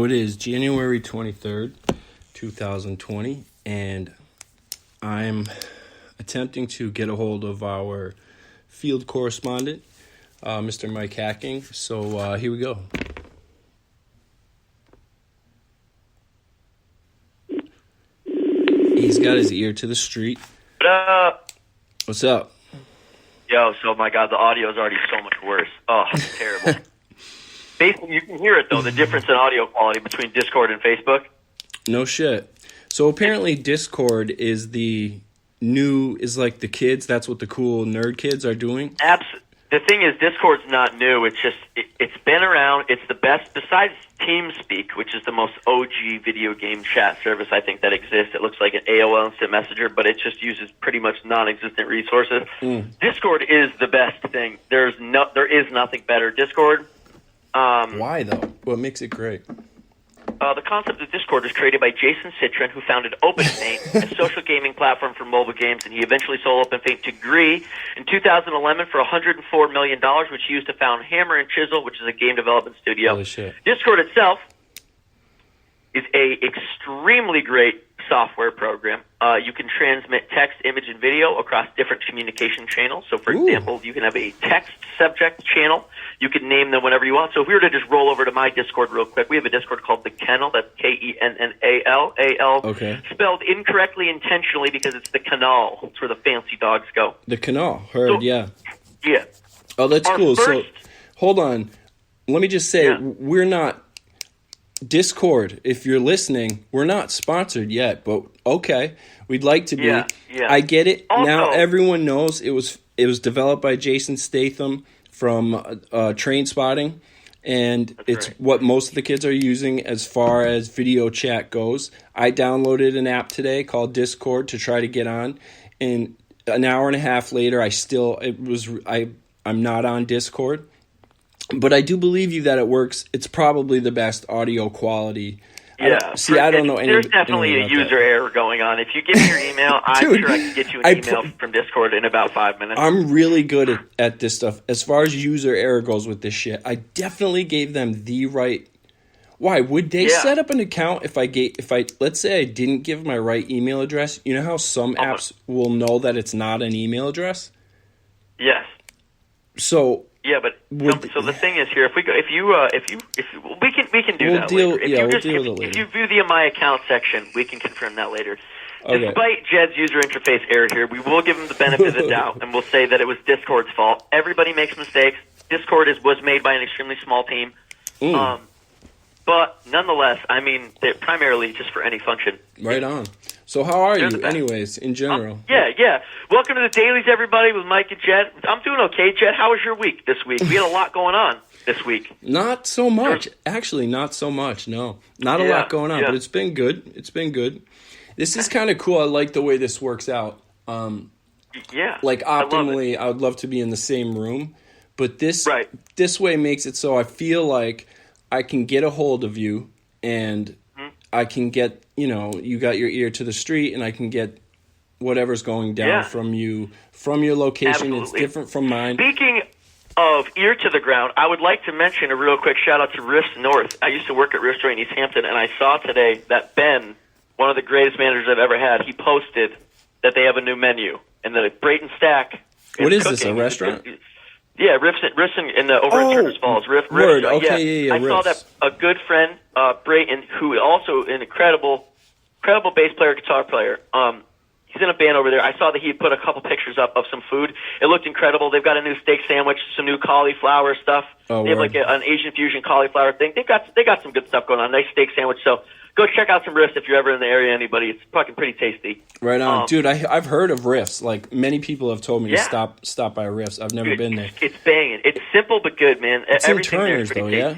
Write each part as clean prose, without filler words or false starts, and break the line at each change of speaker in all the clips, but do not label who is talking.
it is January 23rd, 2020, and I'm attempting to get a hold of our field correspondent, Mr. Mike Hacking. So here we go. He's got his ear to the street.
What up?
What's up?
Yo, so my God, the audio is already so much worse. Oh, it's terrible. Basically, you can hear it, though, the difference in audio quality between Discord and Facebook.
No shit. So apparently Discord is like the kids. That's what the cool nerd kids are doing.
The thing is, Discord's not new. It's just, it's been around. It's the best, besides TeamSpeak, which is the most OG video game chat service I think that exists. It looks like an AOL Instant Messenger, but it just uses pretty much non-existent resources. Discord is the best thing. There is nothing better. Discord.
Why, though? What makes it great?
The concept of Discord was created by Jason Citron, who founded OpenFaint, a social gaming platform for mobile games, and he eventually sold OpenFaint to Gree in 2011 for $104 million, which he used to found Hammer and Chisel, which is a game development studio.
Holy shit.
Discord itself is a extremely great software program. You can transmit text, image, and video across different communication channels. So, for example, you can have a text subject channel. You can name them whenever you want. So if we were to just roll over to my Discord real quick, we have a Discord called The Kennel. That's Kennal. A-L.
Okay.
Spelled incorrectly intentionally because it's the canal. It's where the fancy dogs go.
The canal. Heard, yeah.
Yeah.
Oh, that's cool. So, hold on. Let me just say,
Yeah.
We're not... Discord, if you're listening, we're not sponsored yet, but okay, we'd like to be.
Yeah.
I get it.
Also,
now everyone knows it was developed by Jason Statham from Train Spotting, and it's
right.
what most of the kids are using as far as video chat goes. I downloaded an app today called Discord to try to get on, and an hour and a half later, I'm not on Discord. But I do believe you that it works. It's probably the best audio quality.
Yeah.
I don't know any.
There's definitely a user error going on. If you give me your email, I'm
Dude,
sure I can get you an email from Discord in about 5 minutes.
I'm really good at this stuff. As far as user error goes with this shit, I definitely gave them the right. Why would they set up an account if I let's say I didn't give my right email address? You know how some apps will know that it's not an email address?
Yes.
So.
Yeah, but so the thing is here, we can do that later. If you view the My Account section, we can confirm that later. Okay. Despite Jed's user interface error here, we will give him the benefit of the doubt, and we'll say that it was Discord's fault. Everybody makes mistakes. Discord was made by an extremely small team. But nonetheless, I mean, they're primarily just for any function.
Right on. So how are you, anyways, in general?
Yeah. Welcome to the Dailies, everybody, with Mike and Jed. I'm doing okay, Jed. How was your week this week? We had a lot going on this week.
Not so much. Actually, not so much, no. Not a lot going on, but it's been good. This is kind of cool. I like the way this works out. Like, optimally, I would love to be in the same room, but this way makes it so I feel like I can get a hold of you, and I can get, you got your ear to the street, and I can get whatever's going down from you, from your location. Absolutely. It's different from mine.
Speaking of ear to the ground, I would like to mention a real quick shout out to Riffs North. I used to work at Riffs North in East Hampton, and I saw today that Ben, one of the greatest managers I've ever had, he posted that they have a new menu, and that Brayton Stack
What is this, a restaurant?
Yeah, Riffs over in Turner's Falls. Riff,
okay,
I saw that a good friend, Brayton, who also an incredible bass player, guitar player. He's in a band over there. I saw that he put a couple pictures up of some food. It looked incredible. They've got a new steak sandwich, some new cauliflower stuff. They have like an Asian fusion cauliflower thing. They got some good stuff going on. Nice steak sandwich. So go check out some Riffs if you're ever in the area. Anybody, it's fucking pretty tasty.
Right on, dude. I've heard of Riffs. Like many people have told me to stop by Riffs. I've never been there.
It's banging. It's simple but good, man.
It's
everything
in
there is
Turner's,
pretty
though,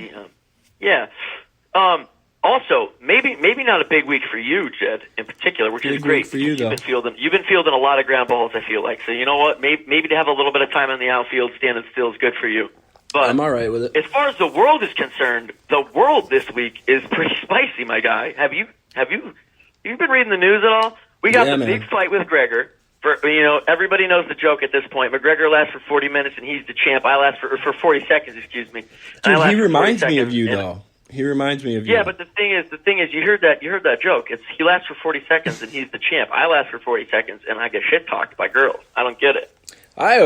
tasty. Also, maybe not a big week for you, Jed, in particular, which is great.
For you, though.
You've been fielding a lot of ground balls, I feel like. So you know what? Maybe to have a little bit of time on the outfield standing still is good for you. But
I'm all right with it.
As far as the world is concerned, the world this week is pretty spicy, my guy. Have you been reading the news at all? We got the big fight with Gregor. Everybody knows the joke at this point. McGregor lasts for 40 minutes, and he's the champ. I last for 40 seconds, excuse me.
Dude, he reminds me of you, though. He reminds me of you.
Yeah, but the thing is, you heard that joke. He lasts for 40 seconds and he's the champ. I last for 40 seconds and I get shit talked by girls. I don't get it.
I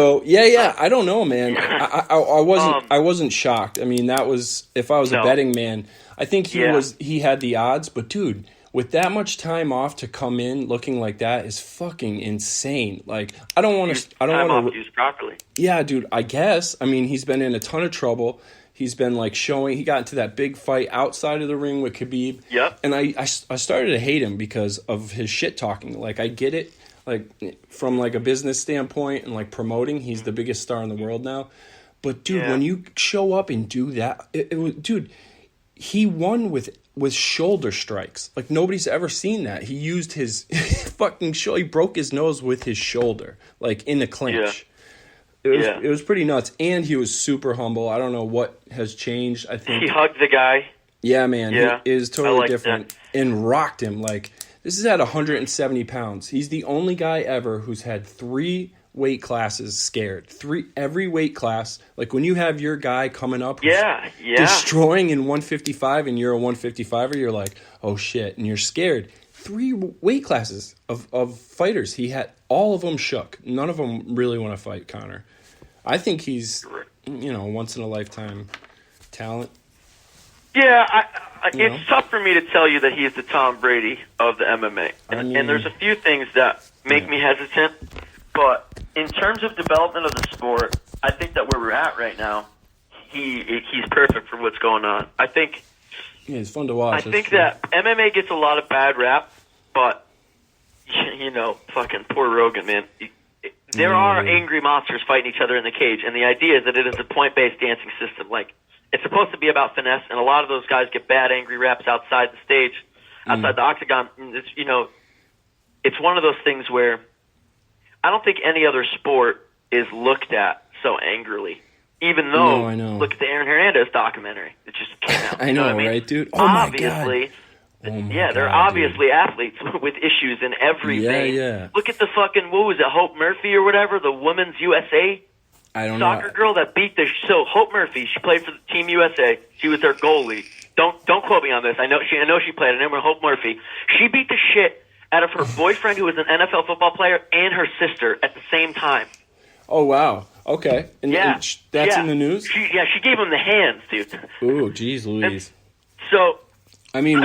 don't know, man. I wasn't shocked. I mean, that was, if I was a betting man, I think he had the odds. But dude, with that much time off to come in looking like that is fucking insane. Like, I don't want to
use properly.
Yeah, dude. I guess. I mean, he's been in a ton of trouble. He's been like he got into that big fight outside of the ring with Khabib.
Yep.
And I started to hate him because of his shit talking. Like, I get it. Like, from like a business standpoint and like promoting, he's the biggest star in the world now. But dude, when you show up and do that, dude, he won with shoulder strikes. Like, nobody's ever seen that. He used his fucking he broke his nose with his shoulder, like in the clinch. It was pretty nuts, and he was super humble. I don't know what has changed. I think
he hugged the guy.
Yeah, man, he is totally different and rocked him. Like, this is at 170 pounds. He's the only guy ever who's had 3 weight classes scared. Every weight class. Like, when you have your guy coming up, destroying in 155, and you're a 155er, you're like, oh shit, and you're scared. 3 weight classes of fighters. He had all of them shook. None of them really want to fight Conor. I think he's, once in a lifetime talent.
Yeah, it's tough for me to tell you that he's the Tom Brady of the MMA. And there's a few things that make me hesitant. But in terms of development of the sport, I think that where we're at right now, he's perfect for what's going on. I think.
Yeah, it's fun to watch.
I think that MMA gets a lot of bad rap, but fucking poor Rogan, man. There are angry monsters fighting each other in the cage, and the idea is that it is a point-based dancing system. Like, it's supposed to be about finesse, and a lot of those guys get bad, angry raps outside the stage, outside the octagon. It's one of those things where I don't think any other sport is looked at so angrily. Even though, look at the Aaron Hernandez documentary that just came out.
I know,
what I mean?
right, dude?
Oh, obviously, they're obviously athletes with issues in everything.
Yeah.
Look at the fucking, what was it, Hope Murphy or whatever, the Women's USA soccer girl that beat Hope Murphy, she played for the Team USA. She was their goalie. Don't quote me on this. I know she played. Her name was Hope Murphy. She beat the shit out of her boyfriend, who was an NFL football player, and her sister at the same time.
Oh, wow. Okay. And that's in the news?
She gave him the hands, dude.
Ooh, geez Louise.
So,
I mean,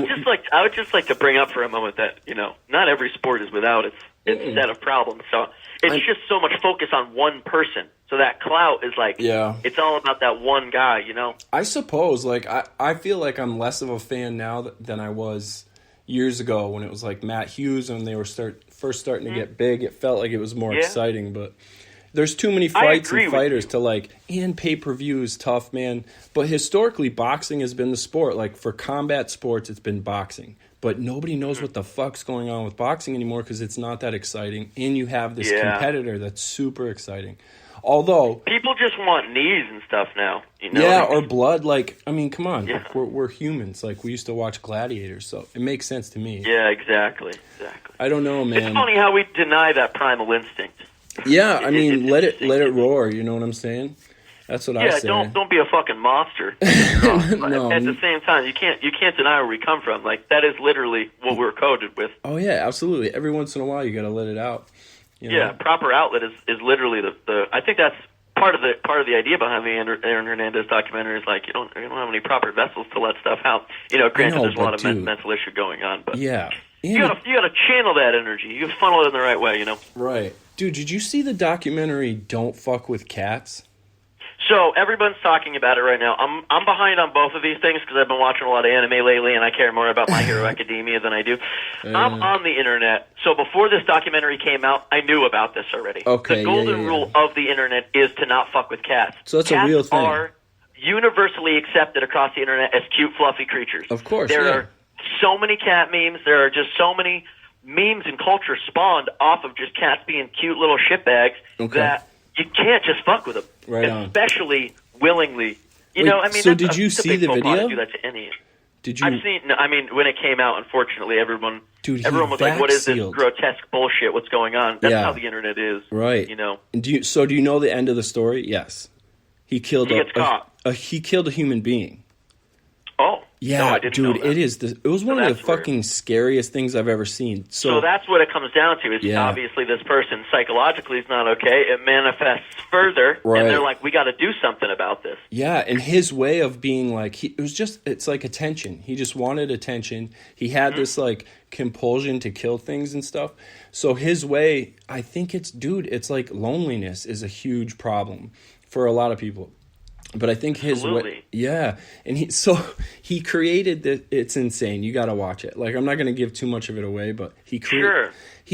I would just like to bring up for a moment that, not every sport is without its set of problems. So it's just so much focus on one person. So that clout is like, it's all about that one guy,
I suppose, like, I feel like I'm less of a fan now than I was years ago when it was like Matt Hughes and they were first starting to get big. It felt like it was more exciting, but there's too many fights and fighters to like, and pay-per-view is tough, man. But historically, boxing has been the sport. Like, for combat sports, it's been boxing. But nobody knows what the fuck's going on with boxing anymore because it's not that exciting. And you have this competitor that's super exciting. Although
people just want knees and stuff now.
Or blood. Like, I mean, come on. Yeah. We're humans. Like, we used to watch Gladiators, so it makes sense to me.
Yeah, exactly.
I don't know, man.
It's funny how we deny that primal instinct.
Yeah, I mean, let it roar. You know what I'm saying? That's what I say.
Yeah, don't be a fucking monster. No. At the same time, you can't deny where we come from. Like, that is literally what we're coded with.
Oh yeah, absolutely. Every once in a while, you got to let it out.
Yeah, proper outlet is literally the. I think that's part of the idea behind the Aaron Hernandez documentary. Is like you don't have any proper vessels to let stuff out. Granted, there's a lot of mental issue going on, but
yeah.
You gotta channel that energy. You funnel it in the right way.
Right. Dude, did you see the documentary Don't Fuck with Cats?
So everyone's talking about it right now. I'm behind on both of these things because I've been watching a lot of anime lately, and I care more about My Hero Academia than I do. I'm on the internet. So before this documentary came out, I knew about this already.
Okay,
the golden rule of the internet is to not fuck with cats.
So that's a real thing.
Cats are universally accepted across the internet as cute, fluffy creatures.
Of course,
there are so many cat memes. There are just so many memes and culture spawned off of just cats being cute little shitbags that you can't just fuck with them, especially willingly.
So did you see the video?
To do that to any.
Did you?
I've seen. I mean, when it came out, unfortunately, everyone was like, "What is this grotesque bullshit? What's going on?" That's how the internet is,
right? And do you know the end of the story? Yes, he killed. He gets caught. He killed a human being.
Oh.
Yeah,
no, I didn't
dude,
know that.
it was one of the fucking scariest things I've ever seen.
So that's what it comes down to, is obviously this person psychologically is not okay. It manifests further, and they're like, we got to do something about this.
Yeah, and his way of being like, it's like attention. He just wanted attention. He had this like compulsion to kill things and stuff. So his way, I think it's like loneliness is a huge problem for a lot of people. But I think his way, and he created it's insane. You got to watch it. Like, I'm not going to give too much of it away, but he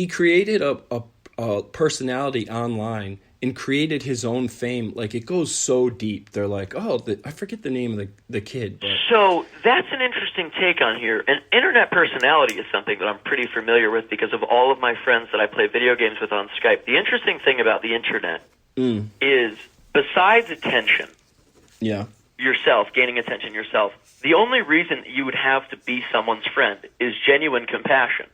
created a personality online and created his own fame. Like, it goes so deep. They're like, I forget the name of the kid. But.
So that's an interesting take on here. An internet personality is something that I'm pretty familiar with because of all of my friends that I play video games with on Skype. The interesting thing about the internet is, besides attention, gaining attention yourself, the only reason you would have to be someone's friend is genuine compassion.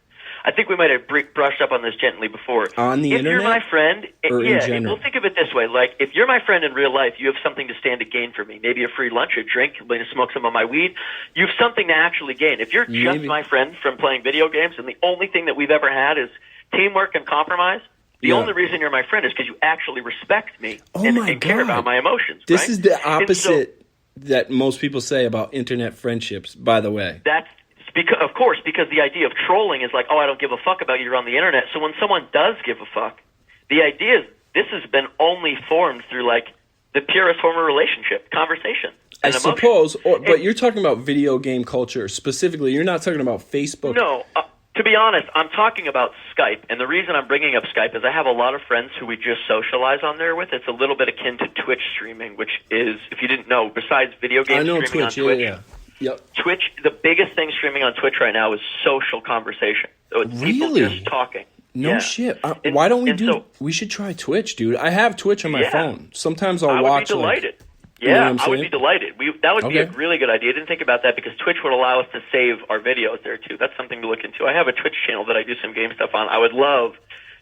I think we might have brushed up on this gently before.
On the internet?
If you're my friend,
in general?
We'll think of it this way. Like, if you're my friend in real life, you have something to stand to gain from me. Maybe a free lunch, a drink, maybe to smoke some of my weed. You have something to actually gain. If you're just my friend from playing video games and the only thing that we've ever had is teamwork and compromise, the only reason you're my friend is because you actually respect me and care about my emotions.
This is the opposite that most people say about internet friendships, by the way.
That's because the idea of trolling is like, I don't give a fuck about you, you're on the internet. So when someone does give a fuck, the idea is this has been only formed through like the purest form of relationship, conversation.
I suppose, but you're talking about video game culture specifically. You're not talking about Facebook.
No, to be honest, I'm talking about Skype, and the reason I'm bringing up Skype is I have a lot of friends who we just socialize on there with. It's a little bit akin to Twitch streaming, which is, if you didn't know, besides video game streaming on Twitch, Twitch, the biggest thing streaming on Twitch right now is social conversation. So it's people just talking.
No shit. Why don't we we should try Twitch, dude. I have Twitch on my phone. Sometimes I'll watch.
I would be delighted. I would be delighted. That would be a really good idea. I didn't think about that because Twitch would allow us to save our videos there, too. That's something to look into. I have a Twitch channel that I do some game stuff on. I would love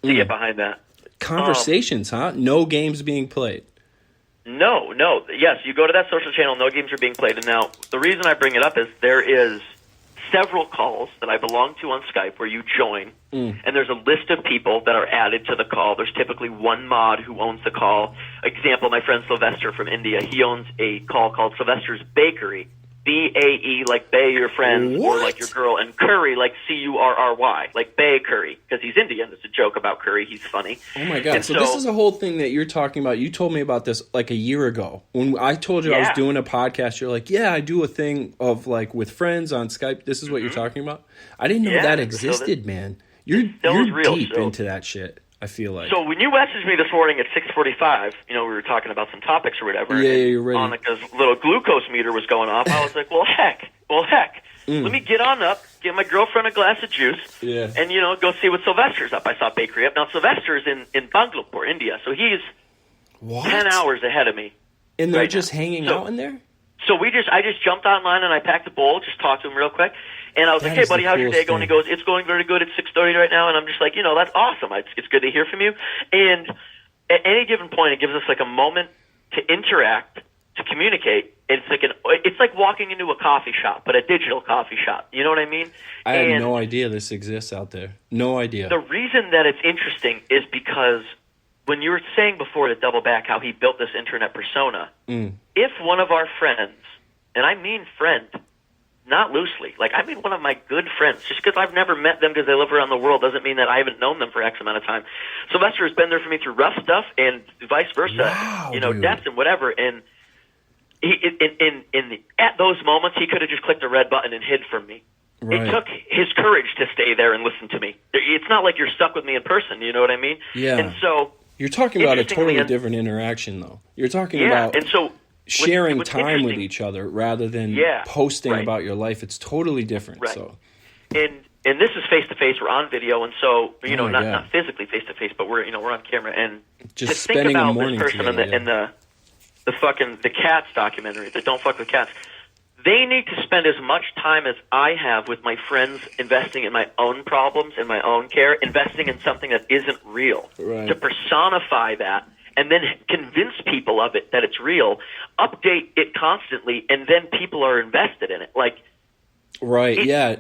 to get behind that.
Conversations, huh? No games being played.
No. Yes, you go to that social channel, no games are being played. And now, the reason I bring it up is there is several calls that I belong to on Skype where you join, and there's a list of people that are added to the call. There's typically one mod who owns the call. Example, my friend Sylvester from India, he owns a call called Sylvester's Bakery. B-A-E, like Bay, your friend, or like your girl, and Curry, like C-U-R-R-Y, like Bay Curry, because he's Indian. It's a joke about Curry. He's funny.
Oh, my God. So this is a whole thing that you're talking about. You told me about this like a year ago. When I told you I was doing a podcast, you're like, I do a thing of like with friends on Skype. This is what you're talking about? I didn't know that existed, man. You're deep into that shit. I feel like.
So when you messaged me this morning at 6:45, we were talking about some topics or whatever.
Yeah, you're ready.
Monica's little glucose meter was going off. I was like, well, heck. Let me get on up, get my girlfriend a glass of juice, and, go see what Sylvester's up. I saw Bakery up. Now, Sylvester's in Bangalore, India, so he's 10 hours ahead of me.
And they're just hanging out in there?
So I just jumped online and I packed a bowl, just talked to him real quick. And I was like, hey, buddy, how's your day going? He goes, it's going very good. It's 6:30 right now. And I'm just like, that's awesome. It's good to hear from you. And at any given point, it gives us like a moment to interact, to communicate. It's like walking into a coffee shop, but a digital coffee shop. You know what I mean?
I had no idea this exists out there. No idea.
The reason that it's interesting is because when you were saying before, to double back, how he built this internet persona, if one of our friends, and I mean friend, not loosely. Like, I mean one of my good friends. Just because I've never met them because they live around the world doesn't mean that I haven't known them for X amount of time. Sylvester has been there for me through rough stuff and vice versa.
Wow,
death and whatever. And at those moments, he could have just clicked a red button and hid from me. Right. It took his courage to stay there and listen to me. It's not like you're stuck with me in person. You know what I mean?
Yeah.
And so
you're talking about a totally different interaction, though. You're talking about...
And so...
sharing time with each other rather than posting about your life. It's totally different.
Right.
So,
and this is face to face. We're on video, and so not physically face to face, but we're on camera. And
just
to think
spending
about
a morning
this person
together,
and the cats documentary, the Don't Fuck with Cats. They need to spend as much time as I have with my friends investing in my own problems and my own care, investing in something that isn't real, to personify that and then convince people of it that it's real, update it constantly, and then people are invested in it. Like,
right, yeah.